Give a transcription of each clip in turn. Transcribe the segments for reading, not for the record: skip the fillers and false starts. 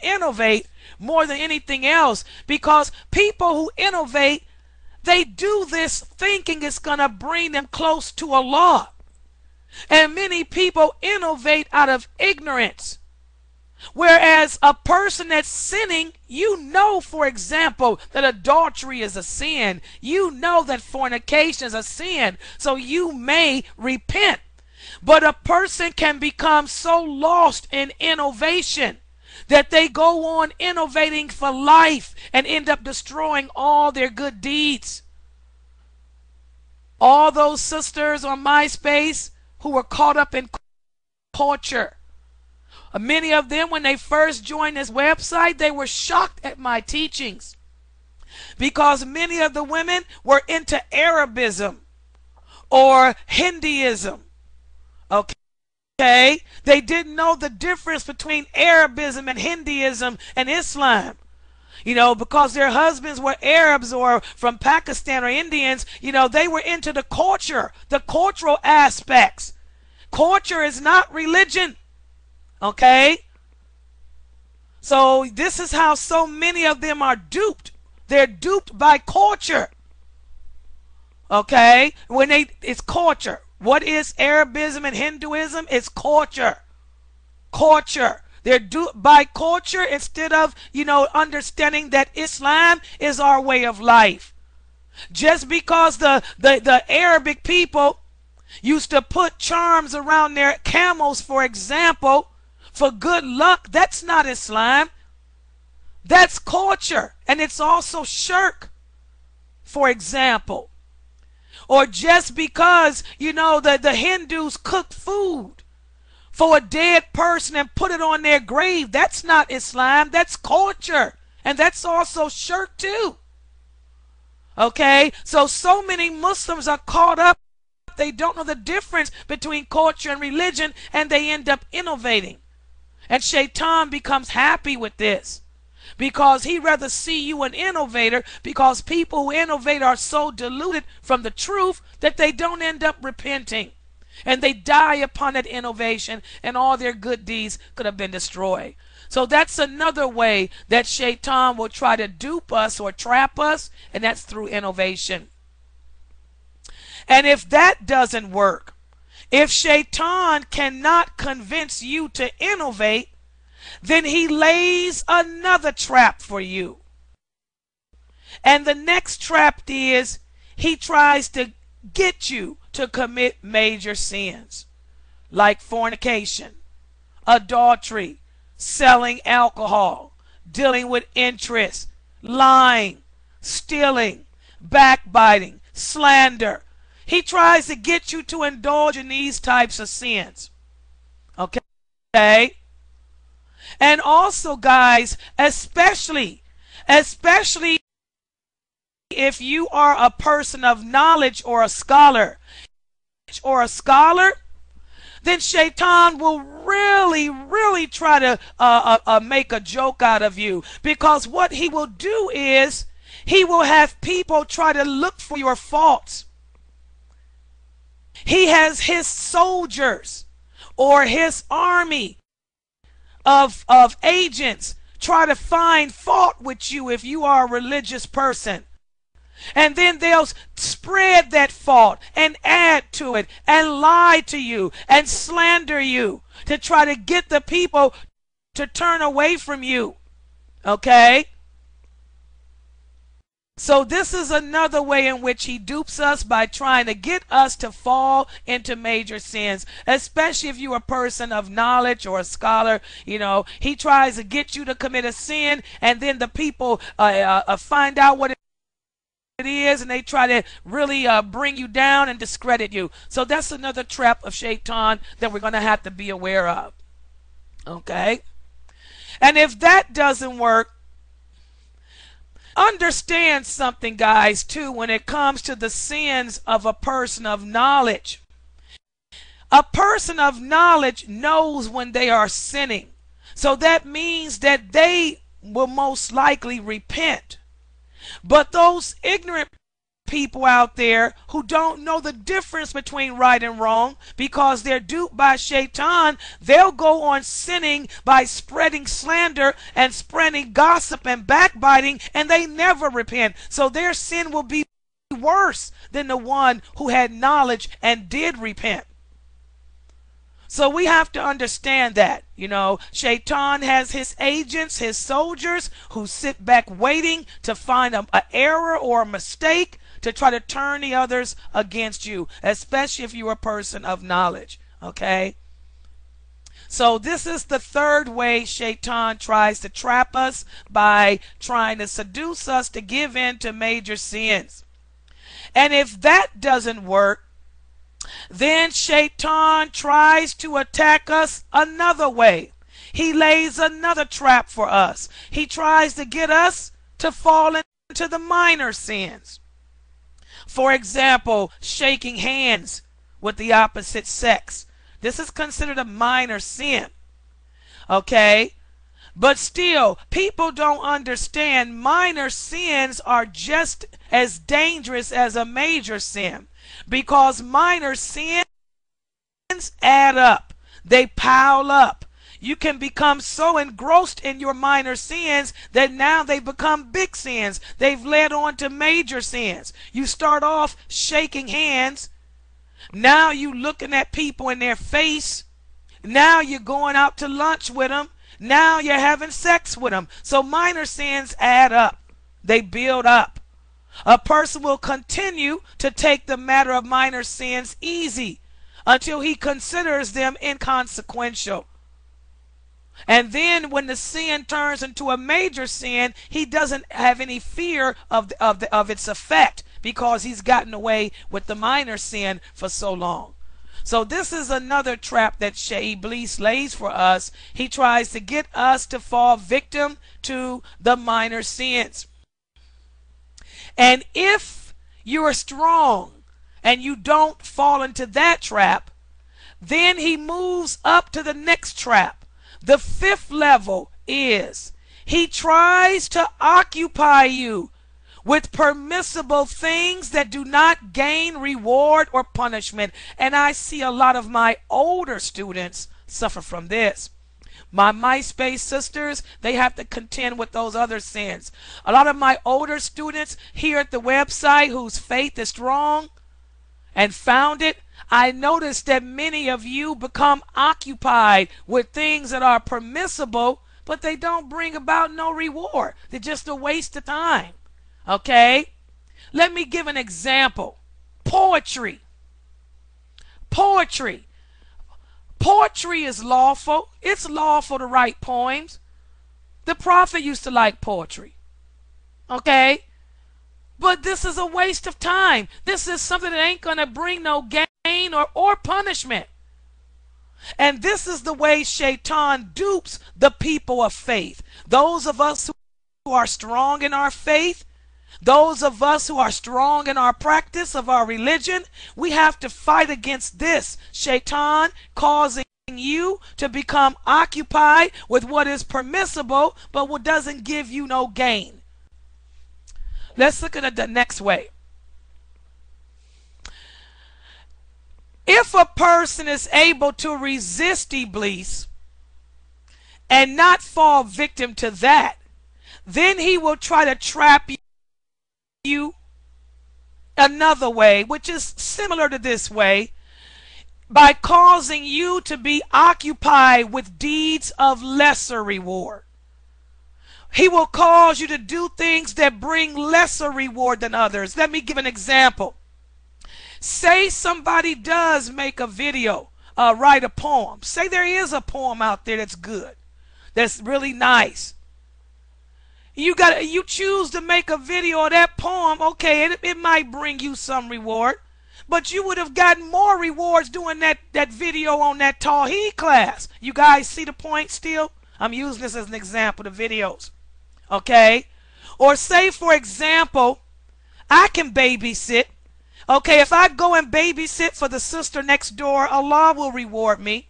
to innovate more than anything else, because people who innovate, they do this thinking it's going to bring them close to Allah. And many people innovate out of ignorance. Whereas a person that's sinning, you know, for example, that adultery is a sin. You know that fornication is a sin. So you may repent. But a person can become so lost in innovation that they go on innovating for life and end up destroying all their good deeds. All those sisters on MySpace who were caught up in culture. Many of them, when they first joined this website, they were shocked at my teachings, because many of the women were into Arabism or Hinduism. Okay? They didn't know the difference between Arabism and Hinduism and Islam. You know, because their husbands were Arabs or from Pakistan or Indians, you know, they were into the culture, the cultural aspects. Culture is not religion. Okay? So this is how so many of them are duped. They're duped by culture. Okay? It's culture. What is Arabism and Hinduism? It's culture. Culture. They're duped by culture instead of, you know, understanding that Islam is our way of life. Just because the Arabic people used to put charms around their camels, for example, for good luck, that's not Islam. That's culture. And it's also shirk, for example. Or just because, you know, the Hindus cook food for a dead person and put it on their grave, that's not Islam. That's culture. And that's also shirk too. Okay? So many Muslims are caught up. They don't know the difference between culture and religion, and they end up innovating. And Shaytan becomes happy with this, because he'd rather see you an innovator, because people who innovate are so deluded from the truth that they don't end up repenting. And they die upon that innovation, and all their good deeds could have been destroyed. So that's another way that Shaytan will try to dupe us or trap us, and that's through innovation. And if that doesn't work, if Shaytan cannot convince you to innovate, then he lays another trap for you. And the next trap is he tries to get you to commit major sins like fornication, adultery, selling alcohol, dealing with interest, lying, stealing, backbiting, slander. He tries to get you to indulge in these types of sins. Okay? And also, guys, especially if you are a person of knowledge or a scholar, then Shaytan will really try to make a joke out of you. Because what he will do is he will have people try to look for your faults. He has his soldiers or his army of agents try to find fault with you if you are a religious person. And then they'll spread that fault and add to it and lie to you and slander you to try to get the people to turn away from you. Okay? So this is another way in which he dupes us, by trying to get us to fall into major sins, especially if you're a person of knowledge or a scholar. You know, he tries to get you to commit a sin, and then the people find out what it is, and they try to really bring you down and discredit you. So that's another trap of Shaytan that we're going to have to be aware of. Okay? And if that doesn't work, understand something, guys, too, when it comes to the sins of a person of knowledge. A person of knowledge knows when they are sinning. So that means that they will most likely repent. But those ignorant people out there who don't know the difference between right and wrong because they're duped by Shaytan. They'll go on sinning by spreading slander and spreading gossip and backbiting, and they never repent. So their sin will be worse than the one who had knowledge and did repent. So we have to understand that, Shaytan has his agents, his soldiers who sit back waiting to find an error or a mistake to try to turn the others against you, especially if you're a person of knowledge. Okay? So this is the third way Shaytan tries to trap us, by trying to seduce us to give in to major sins. And if that doesn't work, then Shaytan tries to attack us another way. He lays another trap for us. He tries to get us to fall into the minor sins. For example, shaking hands with the opposite sex. This is considered a minor sin. Okay? But still, people don't understand minor sins are just as dangerous as a major sin, because minor sins add up. They pile up. You can become so engrossed in your minor sins that now they become big sins. They've led on to major sins. You start off shaking hands. Now you looking at people in their face. Now you're going out to lunch with them. Now you're having sex with them. So minor sins add up. They build up. A person will continue to take the matter of minor sins easy until he considers them inconsequential. And then when the sin turns into a major sin, he doesn't have any fear of its effect, because he's gotten away with the minor sin for so long. So this is another trap that Iblis lays for us. He tries to get us to fall victim to the minor sins. And if you're strong and you don't fall into that trap, then he moves up to the next trap. The fifth level is he tries to occupy you with permissible things that do not gain reward or punishment. And I see a lot of my older students suffer from this. My MySpace sisters, they have to contend with those other sins. A lot of my older students here at the website whose faith is strong and found it, I noticed that many of you become occupied with things that are permissible, but they don't bring about no reward. They're just a waste of time. Okay? Let me give an example. Poetry. Poetry. Poetry is lawful. It's lawful to write poems. The prophet used to like poetry. Okay? But this is a waste of time. This is something that ain't going to bring no gain or punishment. And this is the way Shaytan dupes the people of faith. Those of us who are strong in our faith, those of us who are strong in our practice of our religion, we have to fight against this. Shaytan causing you to become occupied with what is permissible, but what doesn't give you no gain. Let's look at it the next way. If a person is able to resist Iblis and not fall victim to that, then he will try to trap you another way, which is similar to this way, by causing you to be occupied with deeds of lesser reward. He will cause you to do things that bring lesser reward than others. Let me give an example. Say somebody does make a video, write a poem. Say there is a poem out there that's good, that's really nice. You choose to make a video of that poem. Okay, it might bring you some reward, but you would have gotten more rewards doing that video on that Tawheed class. You guys see the point still? I'm using this as an example, the videos. Okay? Or say, for example, I can babysit. Okay, if I go and babysit for the sister next door, Allah will reward me.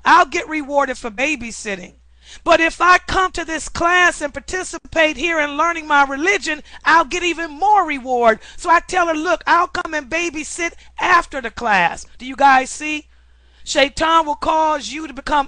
I'll get rewarded for babysitting. But if I come to this class and participate here in learning my religion, I'll get even more reward. So I tell her, look, I'll come and babysit after the class. Do you guys see? Shaytan will cause you to become